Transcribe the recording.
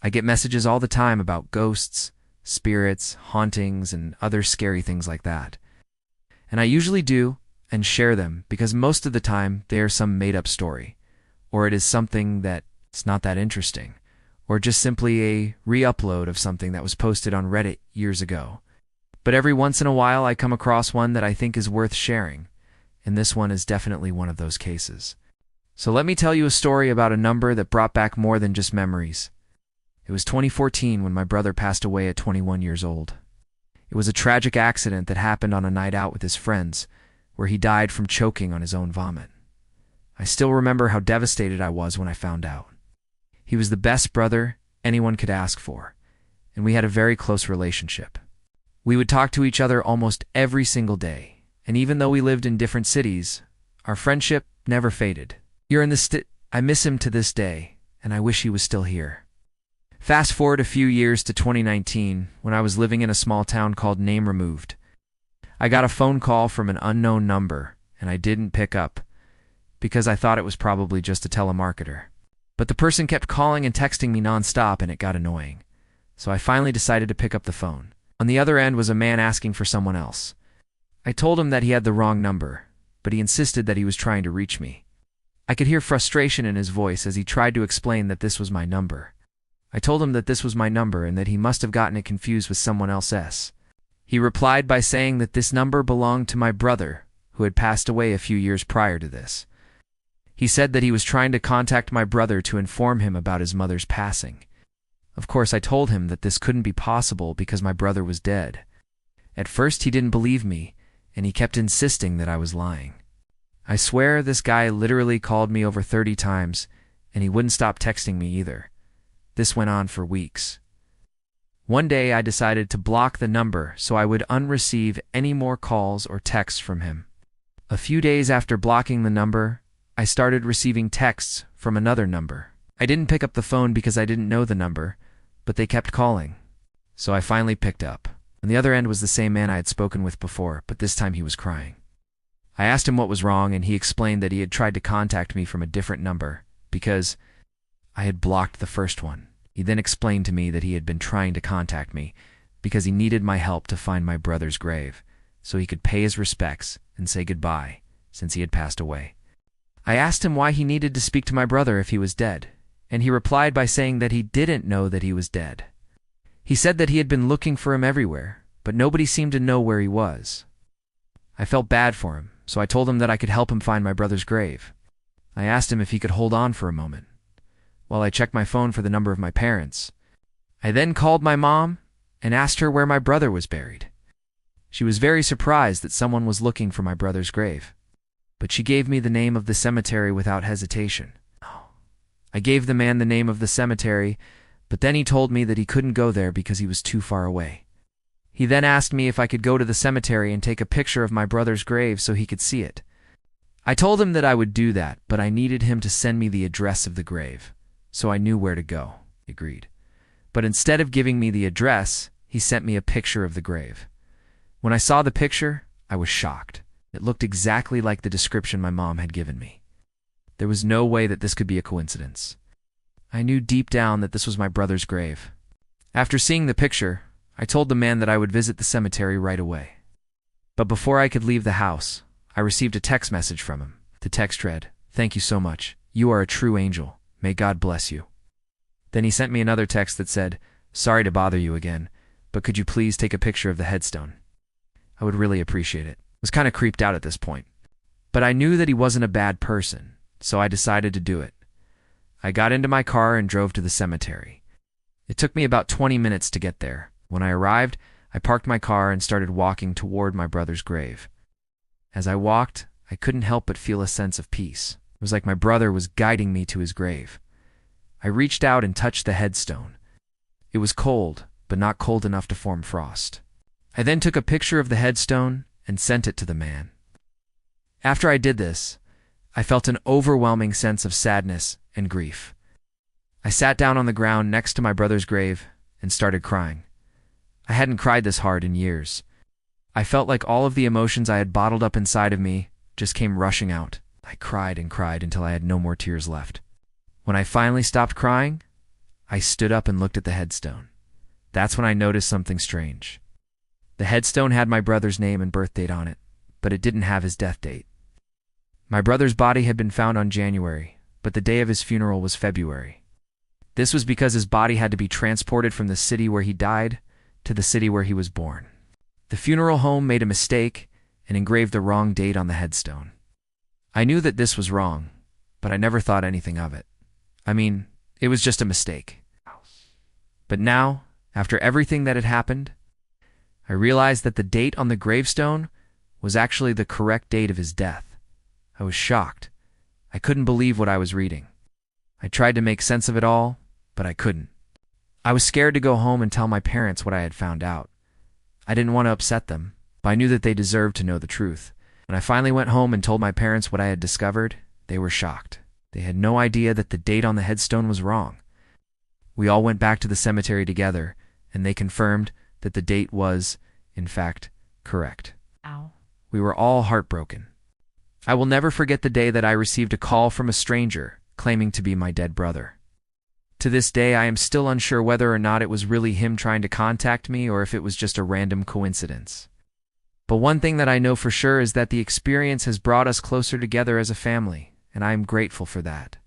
I get messages all the time about ghosts, spirits, hauntings, and other scary things like that. And I usually do and share them because most of the time they are some made-up story, or it is something that's not that interesting, or just simply a re-upload of something that was posted on Reddit years ago. But every once in a while I come across one that I think is worth sharing, and this one is definitely one of those cases. So let me tell you a story about a number that brought back more than just memories. It was 2014 when my brother passed away at 21 years old. It was a tragic accident that happened on a night out with his friends, where he died from choking on his own vomit. I still remember how devastated I was when I found out. He was the best brother anyone could ask for, and we had a very close relationship. We would talk to each other almost every single day, and even though we lived in different cities, our friendship never faded. I miss him to this day, and I wish he was still here. Fast forward a few years to 2019, when I was living in a small town called Name Removed. I got a phone call from an unknown number, and I didn't pick up, because I thought it was probably just a telemarketer. But the person kept calling and texting me nonstop, and it got annoying. So I finally decided to pick up the phone. On the other end was a man asking for someone else. I told him that he had the wrong number, but he insisted that he was trying to reach me. I could hear frustration in his voice as he tried to explain that this was my number. I told him that this was my number and that he must have gotten it confused with someone else's. He replied by saying that this number belonged to my brother, who had passed away a few years prior to this. He said that he was trying to contact my brother to inform him about his mother's passing. Of course, I told him that this couldn't be possible because my brother was dead. At first, he didn't believe me, and he kept insisting that I was lying. I swear this guy literally called me over 30 times, and he wouldn't stop texting me either. This went on for weeks. One day I decided to block the number so I would unreceive any more calls or texts from him. A few days after blocking the number, I started receiving texts from another number. I didn't pick up the phone because I didn't know the number, but they kept calling. So I finally picked up. On the other end was the same man I had spoken with before, but this time he was crying. I asked him what was wrong, and he explained that he had tried to contact me from a different number because I had blocked the first one. He then explained to me that he had been trying to contact me because he needed my help to find my brother's grave so he could pay his respects and say goodbye since he had passed away. I asked him why he needed to speak to my brother if he was dead, and he replied by saying that he didn't know that he was dead. He said that he had been looking for him everywhere, but nobody seemed to know where he was. I felt bad for him, so I told him that I could help him find my brother's grave. I asked him if he could hold on for a moment while I checked my phone for the number of my parents. I then called my mom and asked her where my brother was buried. She was very surprised that someone was looking for my brother's grave, but she gave me the name of the cemetery without hesitation. I gave the man the name of the cemetery, but then he told me that he couldn't go there because he was too far away. He then asked me if I could go to the cemetery and take a picture of my brother's grave so he could see it. I told him that I would do that, but I needed him to send me the address of the grave, so I knew where to go. He agreed. But instead of giving me the address, he sent me a picture of the grave. When I saw the picture, I was shocked. It looked exactly like the description my mom had given me. There was no way that this could be a coincidence. I knew deep down that this was my brother's grave. After seeing the picture, I told the man that I would visit the cemetery right away. But before I could leave the house, I received a text message from him. The text read, "Thank you so much. You are a true angel. May God bless you." Then he sent me another text that said, "Sorry to bother you again, but could you please take a picture of the headstone? I would really appreciate it." I was kind of creeped out at this point. But I knew that he wasn't a bad person, so I decided to do it. I got into my car and drove to the cemetery. It took me about 20 minutes to get there. When I arrived, I parked my car and started walking toward my brother's grave. As I walked, I couldn't help but feel a sense of peace. It was like my brother was guiding me to his grave. I reached out and touched the headstone. It was cold, but not cold enough to form frost. I then took a picture of the headstone and sent it to the man. After I did this, I felt an overwhelming sense of sadness and grief. I sat down on the ground next to my brother's grave and started crying. I hadn't cried this hard in years. I felt like all of the emotions I had bottled up inside of me just came rushing out. I cried and cried until I had no more tears left. When I finally stopped crying, I stood up and looked at the headstone. That's when I noticed something strange. The headstone had my brother's name and birth date on it, but it didn't have his death date. My brother's body had been found on January, but the day of his funeral was February. This was because his body had to be transported from the city where he died to the city where he was born. The funeral home made a mistake and engraved the wrong date on the headstone. I knew that this was wrong, but I never thought anything of it. I mean, it was just a mistake. But now, after everything that had happened, I realized that the date on the gravestone was actually the correct date of his death. I was shocked. I couldn't believe what I was reading. I tried to make sense of it all, but I couldn't. I was scared to go home and tell my parents what I had found out. I didn't want to upset them, but I knew that they deserved to know the truth. When I finally went home and told my parents what I had discovered, they were shocked. They had no idea that the date on the headstone was wrong. We all went back to the cemetery together, and they confirmed that the date was, in fact, correct. Ow. We were all heartbroken. I will never forget the day that I received a call from a stranger claiming to be my dead brother. To this day, I am still unsure whether or not it was really him trying to contact me or if it was just a random coincidence. But one thing that I know for sure is that the experience has brought us closer together as a family, and I am grateful for that.